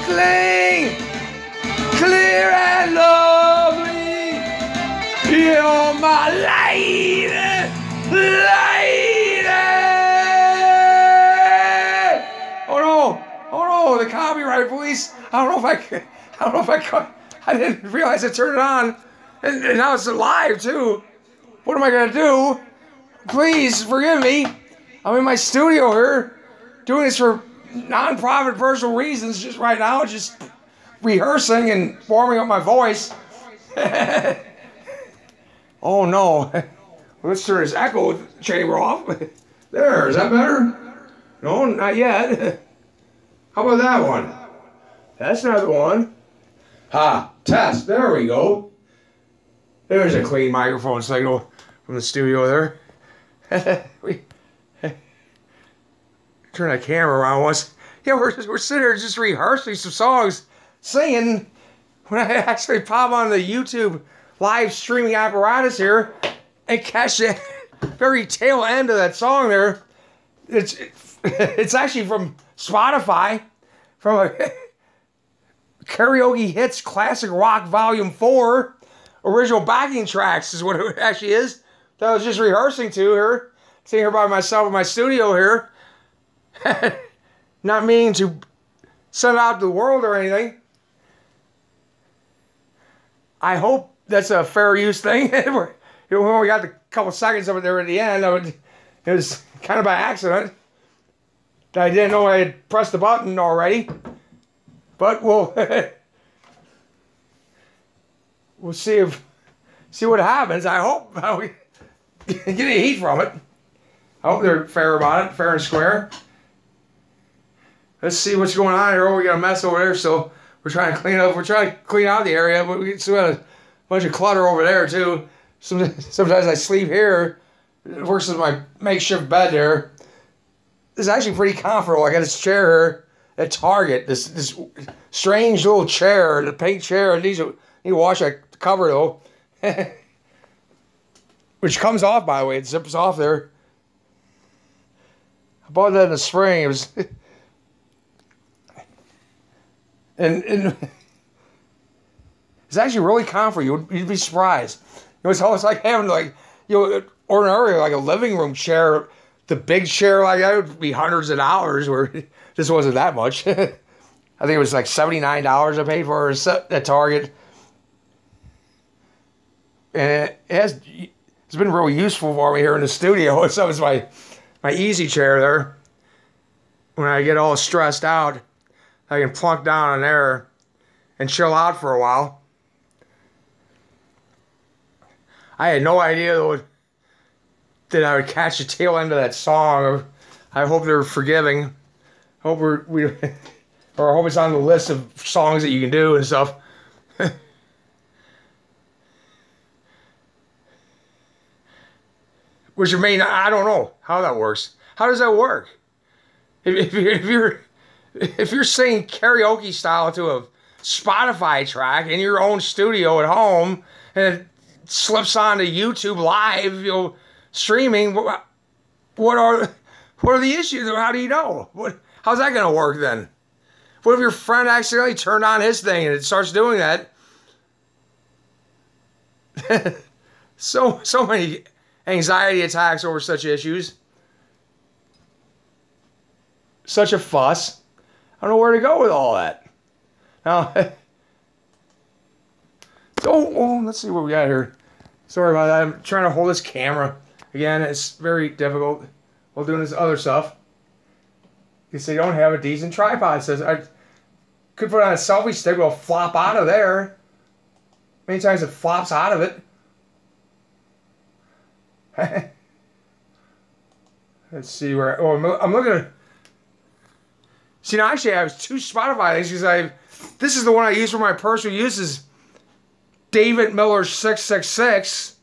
clean, clear and lovely. You're my lady, lady. Oh no, the copyright police. I don't know if I could. I didn't realize I turned it on. And now it's live too. What am I gonna do? Please forgive me. I'm in my studio here, doing this for non-profit personal reasons just right now, just rehearsing and warming up my voice. Oh no. Let's turn this echo chamber off. There, is that better? No, not yet. How about that one? That's not the one. Test. There we go. There's a clean microphone signal from the studio there. Turn that camera around once. Yeah, we're sitting here just rehearsing some songs, singing. When I actually pop on the YouTube live streaming apparatus here and catch the very tail end of that song there, it's actually from Spotify, from a Karaoke Hits Classic Rock Volume 4. Original backing tracks is what it actually is. That I was just rehearsing to here. Sitting here by myself in my studio here. Not meaning to send it out to the world or anything. I hope that's a fair use thing. We only got a couple seconds of it there at the end. It was kind of by accident. I didn't know I had pressed the button already. But we'll see what happens. I hope we get any heat from it. I hope they're fair about it, fair and square. Let's see what's going on here. Oh, we got a mess over there, so we're trying to clean up. We're trying to clean out the area, but we still got a bunch of clutter over there too. Sometimes I sleep here. It works as my makeshift bed there. This is actually pretty comfortable. I got this chair here at Target. This strange little chair, the pink chair. Need to wash that cover though, which comes off, by the way. It zips off there. I bought that in the spring. It was, and it's actually really comfortable. You'd be surprised. It's almost like having ordinarily like a living room chair. The big chair like that would be hundreds of dollars. Where this wasn't that much. I think it was like $79 I paid for it at Target. And it's been really useful for me here in the studio. So it's my easy chair there. When I get all stressed out, I can plunk down on there and chill out for a while. I had no idea that I would catch the tail end of that song. I hope they're forgiving. I hope or I hope it's on the list of songs that you can do and stuff. Which may not, I don't know how that works. How does that work? If you're singing karaoke style to a Spotify track in your own studio at home and it slips onto YouTube live, streaming, what are the issues? How do you know? How's that going to work then? What if your friend accidentally turned on his thing and it starts doing that? So many anxiety attacks over such issues. Such a fuss. I don't know where to go with all that. Now, let's see what we got here. Sorry about that. I'm trying to hold this camera. Again, it's very difficult while doing this other stuff. Because they don't have a decent tripod. It says I could put on a selfie stick, it'll flop out of there. Many times it flops out of it. Let's see where. Oh, I'm looking at. See, now actually I have two Spotify things because this is the one I use for my personal uses. David Mueller 666,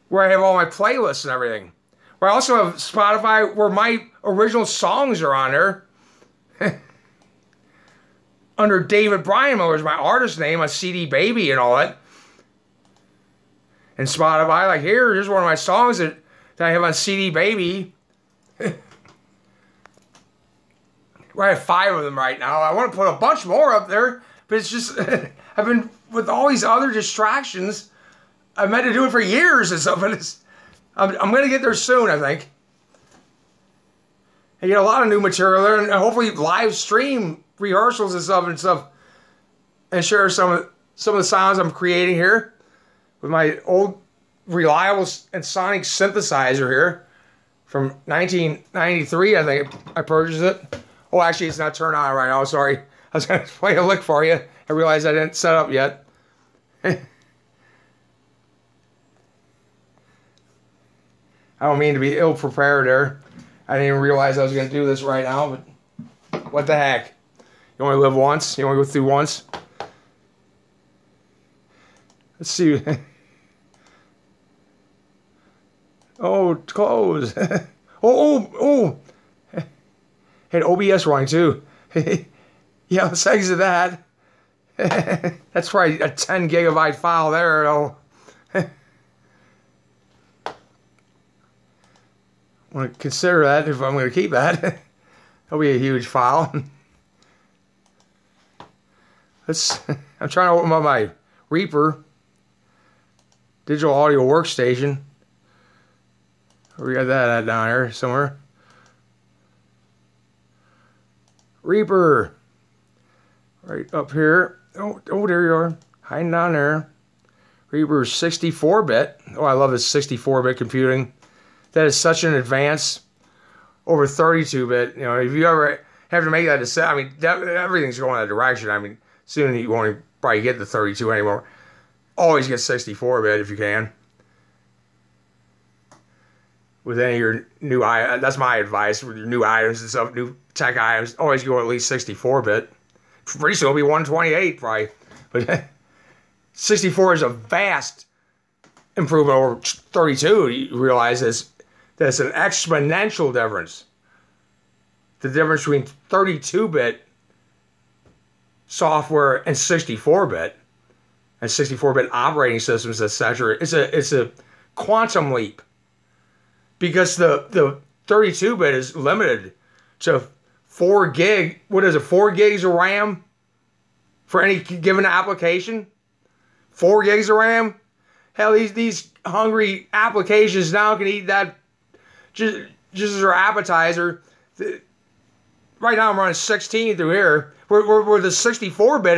where I have all my playlists and everything. Where I also have Spotify where my original songs are on there. Under David Brian Mueller is my artist name, my CD Baby and all that. And Spotify, like here's one of my songs that I have on CD Baby. I have 5 of them right now. I want to put a bunch more up there, but it's just I've been with all these other distractions. I meant to do it for years and stuff, but I'm going to get there soon, I think. I get a lot of new material there, and hopefully live stream rehearsals and stuff, and share some of the sounds I'm creating here with my old reliable and sonic synthesizer here from 1993. I think I purchased it. Oh, actually, it's not turned on right now. Sorry, I was going to play a lick for you. I realized I didn't set up yet. I don't mean to be ill-prepared there. I didn't even realize I was going to do this right now, but what the heck? You only live once. You only go through once. Let's see. Oh, close. oh. Had OBS running too. Yeah, let's exit that. That's probably a 10 gigabyte file there, though. I want to consider that if I'm going to keep that. That'll be a huge file. I'm trying to open up my Reaper digital audio workstation. We got that down here somewhere. Reaper. Right up here. Oh, there you are. Hiding down there. Reaper 64-bit. Oh, I love this 64-bit computing. That is such an advance over 32-bit. You know, if you ever have to make that decision, I mean, everything's going that direction. I mean, soon you won't probably get the 32 anymore. Always get 64-bit if you can. With any of your new that's my advice with your new items and stuff, new tech items. Always go at least 64-bit. Pretty soon it'll be 128 probably, but 64 is a vast improvement over 32. You realize that's an exponential difference. The difference between 32-bit software and 64-bit, and 64-bit operating systems, etc. It's a quantum leap, because the 32-bit is limited to 4 gig. What is it? 4 gigs of RAM for any given application. 4 gigs of RAM. Hell, these hungry applications now can eat that just as their appetizer. Right now I'm running 16 through here. Where the 64-bit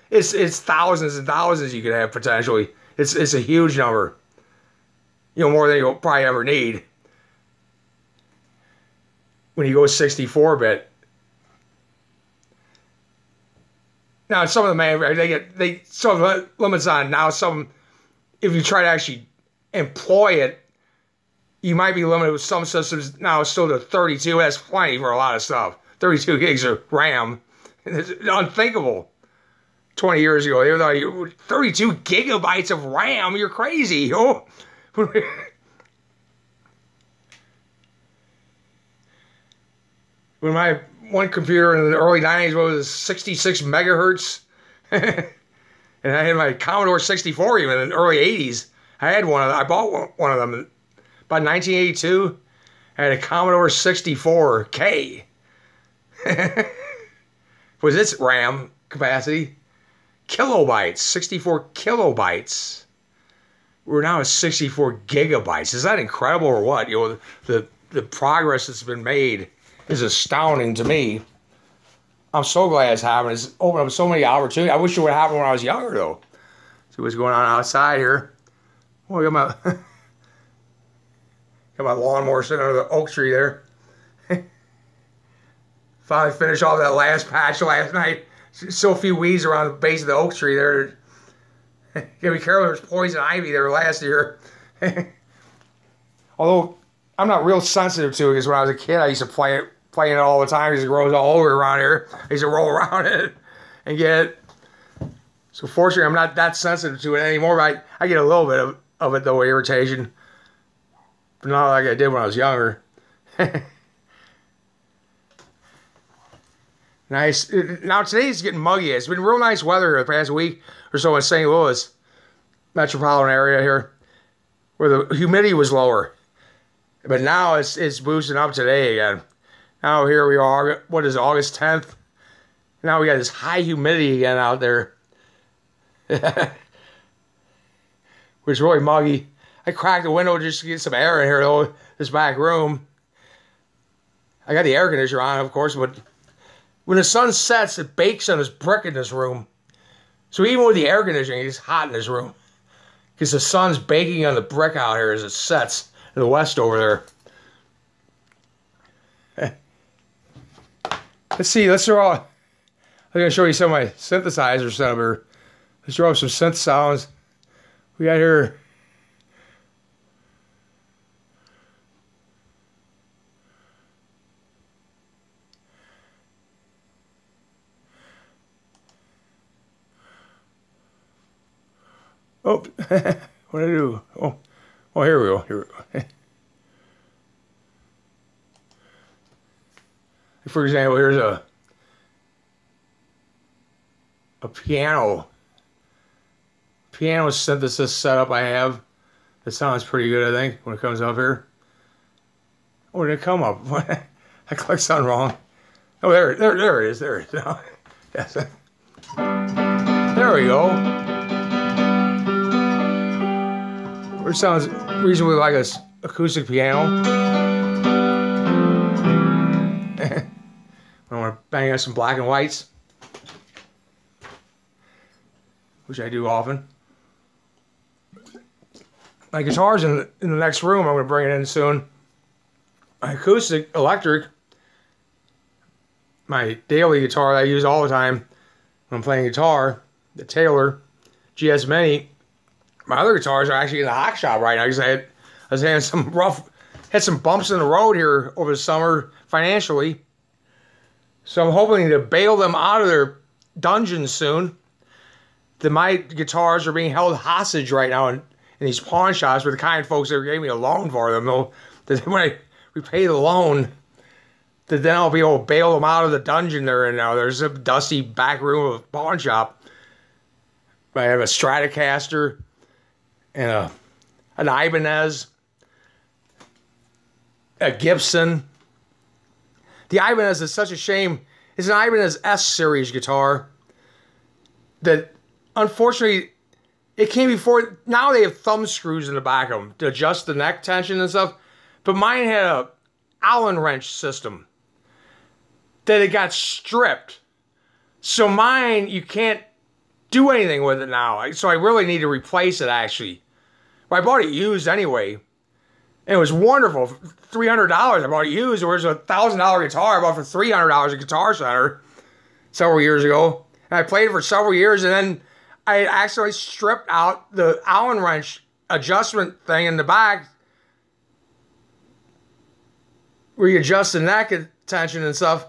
it's thousands and thousands you could have potentially. It's a huge number. You know, more than you'll probably ever need when you go 64-bit. Now some of the manufacturers some of the limits on now. Some, if you try to actually employ it, you might be limited with some systems now still to 32. That's plenty for a lot of stuff. 32 gigs of RAM. It's unthinkable. 20 years ago, they thought 32 gigabytes of RAM. You're crazy. Oh. When my one computer in the early 90s was 66 megahertz, and I had my Commodore 64 even in the early 80s. I had one of them. I bought one of them about 1982. I had a Commodore 64K. Was its RAM capacity? Kilobytes, 64 kilobytes. We're now at 64 gigabytes. Is that incredible or what? You know, the progress that's been made is astounding to me. I'm so glad it's happened. It's opened up so many opportunities. I wish it would happen when I was younger, though. See what's going on outside here. Oh, I got my lawnmower sitting under the oak tree there. Finally finished off that last patch last night. So few weeds around the base of the oak tree there. You gotta be careful, there's poison ivy there last year. Although I'm not real sensitive to it, because when I was a kid I used to play it all the time because it grows all over around here. I used to roll around it and get it. So fortunately I'm not that sensitive to it anymore, but I get a little bit of it though, irritation. But not like I did when I was younger. Nice. Now today's getting muggy. It's been real nice weather the past week or so in St. Louis metropolitan area here, where the humidity was lower. But now it's boosting up today again. Now here we are. What is it, August 10th? Now we got this high humidity again out there. Which is really muggy. I cracked the window just to get some air in here, though, this back room. I got the air conditioner on, of course, but when the sun sets, it bakes on this brick in this room. So even with the air conditioning, it's hot in this room. Because the sun's baking on the brick out here as it sets in the west over there. Let's see, let's throw out. I'm going to show you some of my synthesizer setup here. Let's throw up some synth sounds. We got here. Oh, what did I do? Oh, here we go. Here we go. For example, here's a piano synthesis setup I have. That sounds pretty good, I think, when it comes up here. Oh, did it come up? I clicked something wrong. Oh, there it is. There it is. Yes. There we go. It sounds reasonably like an acoustic piano. I want to bang out some black and whites, which I do often. My guitar's in the next room. I'm going to bring it in soon. My acoustic, electric, my daily guitar that I use all the time when I'm playing guitar, the Taylor GS Mini. My other guitars are actually in the hot shop right now because I was having some had some bumps in the road here over the summer financially. So I'm hoping to bail them out of their dungeons soon. My guitars are being held hostage right now in these pawn shops with the kind folks that gave me a loan for them. That when I repay the loan, that then I'll be able to bail them out of the dungeon they're in now. There's a dusty back room of a pawn shop. I have a Stratocaster and an Ibanez, a Gibson. The Ibanez is such a shame. It's an Ibanez S series guitar that, unfortunately, it came before. Now they have thumb screws in the back of them to adjust the neck tension and stuff. But mine had a Allen wrench system that it got stripped. So mine, you can't do anything with it now. So I really need to replace it, actually. But I bought it used anyway. And it was wonderful. $300 I bought it used. There was a $1,000 guitar I bought for $300 at Guitar Center several years ago. And I played it for several years, and then I accidentally stripped out the Allen wrench adjustment thing in the back where you adjust the neck tension and stuff.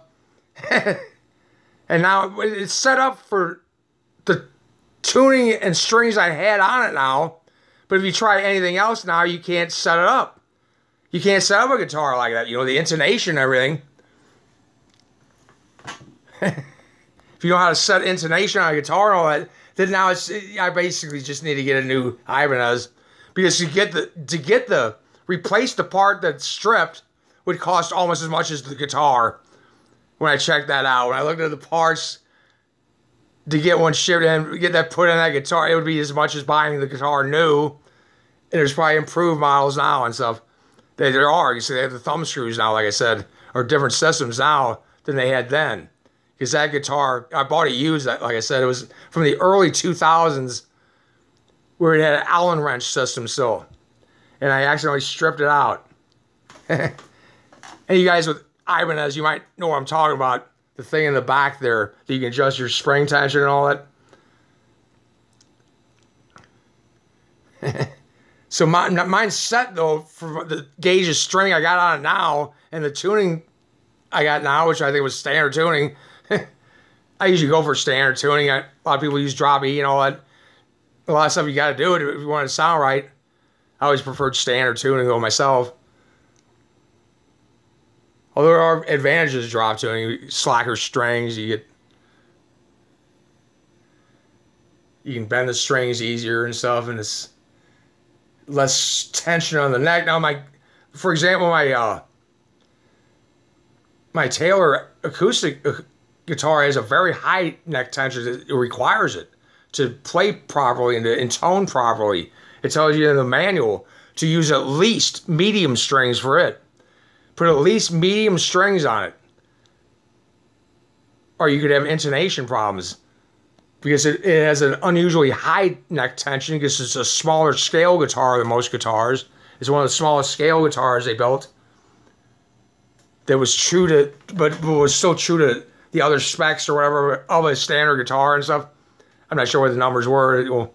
And now it's set up for the tuning and strings I had on it now. But if you try anything else now, you can't set it up. You can't set up a guitar like that. You know, the intonation and everything. If you know how to set intonation on a guitar and all that, then now I basically just need to get a new Ibanez. Because to replace the part that's stripped would cost almost as much as the guitar. When I checked that out, when I looked at the parts to get one shipped in, get that put in that guitar, it would be as much as buying the guitar new. And there's probably improved models now and stuff. There are. You see, they have the thumb screws now, like I said, or different systems now than they had then. Because that guitar, I bought it used, like I said, it was from the early 2000s where it had an Allen wrench system still. And I accidentally stripped it out. And you guys with Ibanez, you might know what I'm talking about. The thing in the back there that you can adjust your spring tension and all that. So mine's set, though, for the gauge of string I got on it now, and the tuning I got now, which I think was standard tuning. I usually go for standard tuning. A lot of people use drop E and all that. A lot of stuff you got to do it if you want it to sound right. I always preferred standard tuning, though, myself. Although there are advantages to drop tuning. Slacker strings, you can bend the strings easier and stuff, and it's less tension on the neck. Now, for example, my Taylor acoustic guitar has a very high neck tension. It requires it to play properly and tone properly. It tells you in the manual to use at least medium strings for it. Put at least medium strings on it. Or you could have intonation problems. Because it has an unusually high neck tension because it's a smaller scale guitar than most guitars. It's one of the smallest scale guitars they built. That was true to, but was still true to the other specs or whatever of a standard guitar and stuff. I'm not sure what the numbers were. Well,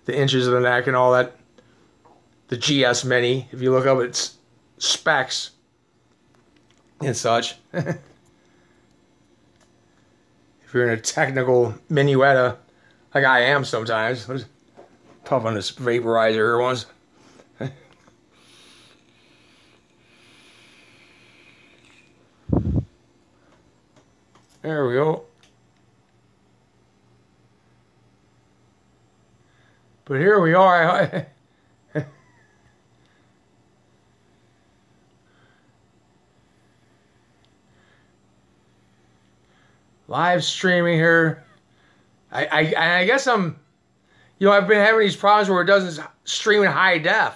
the inches of the neck and all that. The GS Mini, if you look up its specs and such. If you're in a technical minuetta, like I am sometimes. I was tough on this vaporizer here once. There we go. But here we are. Live streaming here. I guess I've been having these problems where it doesn't stream in high def.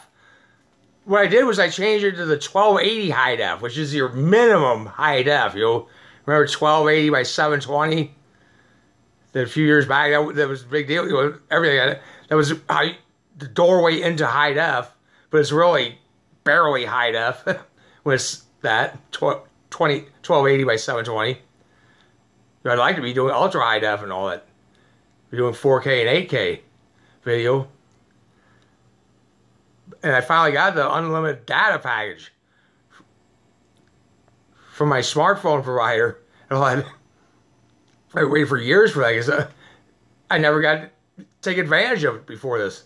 What I did was I changed it to the 1280 high def, which is your minimum high def. Remember 1280 by 720? That a few years back, that was a big deal. Everything that was the doorway into high def, but it's really barely high def when it's that 1280 by 720. I'd like to be doing ultra high def and all that. We're doing 4K and 8K video. And I finally got the unlimited data package from my smartphone provider. And I waited for years for that because I never got to take advantage of it before this.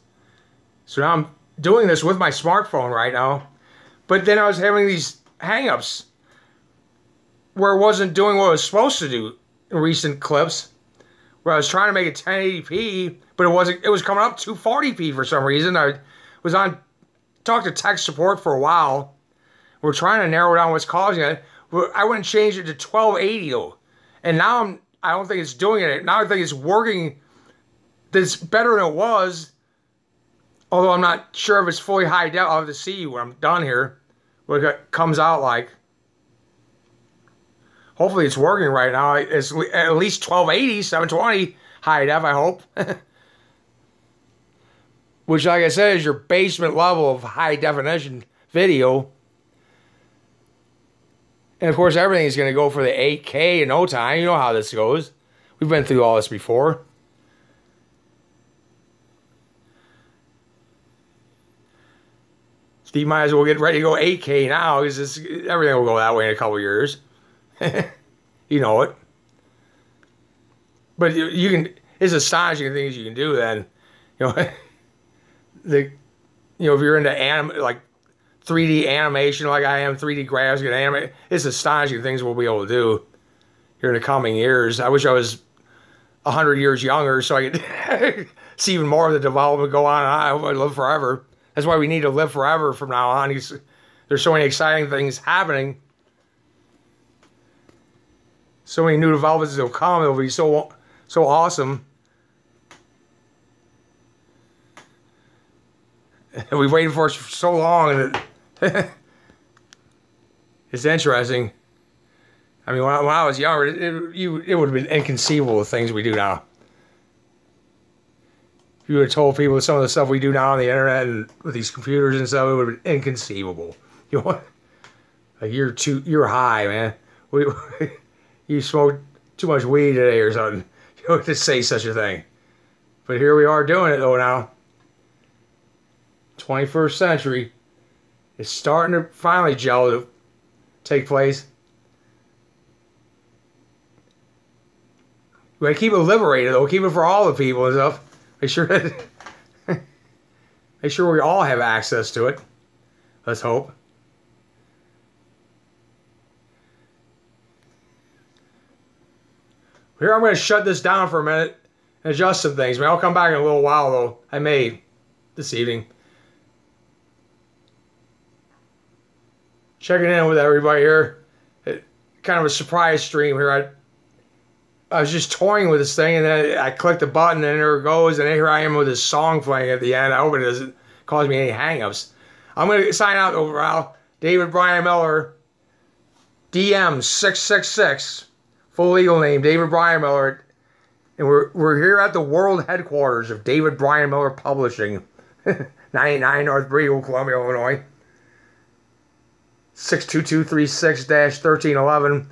So now I'm doing this with my smartphone right now. But then I was having these hang-ups where it wasn't doing what it was supposed to do in recent clips, where I was trying to make it 1080p, but it was coming up 240p for some reason. I was talked to tech support for a while. We're trying to narrow down what's causing it. I went and changed it to 1280 though. And now I don't think it's doing it. Now I think it's working. That's better than it was. Although I'm not sure if it's fully high def. I'll have to see when I'm done here what it comes out like. Hopefully it's working right now. It's at least 1280, 720 high def, I hope. Which, like I said, is your basement level of high definition video. And, of course, everything's going to go for the 8K in no time. You know how this goes. We've been through all this before. So you might as well get ready to go 8K now, because everything will go that way in a couple years. You know it. But you can. It's astonishing things you can do then. If you're into like 3D animation like I am, 3D graphics and anime, it's astonishing things we'll be able to do here in the coming years. I wish I was 100 years younger so I could see even more of the development go on. I hope I live forever. That's why we need to live forever from now on. There's so many exciting things happening. So many new developments that will come. It'll be so awesome. And we've waited for it for so long. And it's interesting. I mean, when I was younger, it would have been inconceivable the things we do now. If you would have told people some of the stuff we do now on the internet and with these computers and stuff, it would have been inconceivable. Like you're high, man. You smoked too much weed today or something. You don't have to say such a thing. But here we are doing it though now. 21st century. It's starting to finally gel to take place. We gotta keep it liberated though. Keep it for all the people and stuff. Make sure we all have access to it. Let's hope. Here, I'm going to shut this down for a minute and adjust some things. I'll come back in a little while, though. I may this evening. Checking in with everybody here. kind of a surprise stream here. I was just toying with this thing, and then I clicked the button, and there it goes, and here I am with this song playing at the end. I hope it doesn't cause me any hang-ups. I'm going to sign out overall. David Brian Mueller, DM666, full legal name, David Brian Mueller. And we're here at the world headquarters of David Brian Mueller Publishing, 99 North Briegel, Columbia, Illinois. 62236-1311,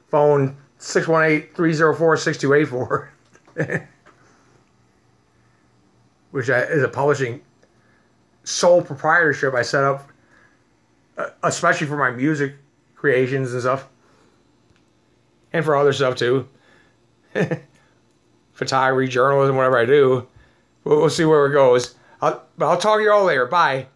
phone 618-304-6284, which is a publishing sole proprietorship I set up, especially for my music creations and stuff, and for other stuff too. Photography, journalism, whatever I do. We'll see where it goes. But I'll talk to you all later. Bye.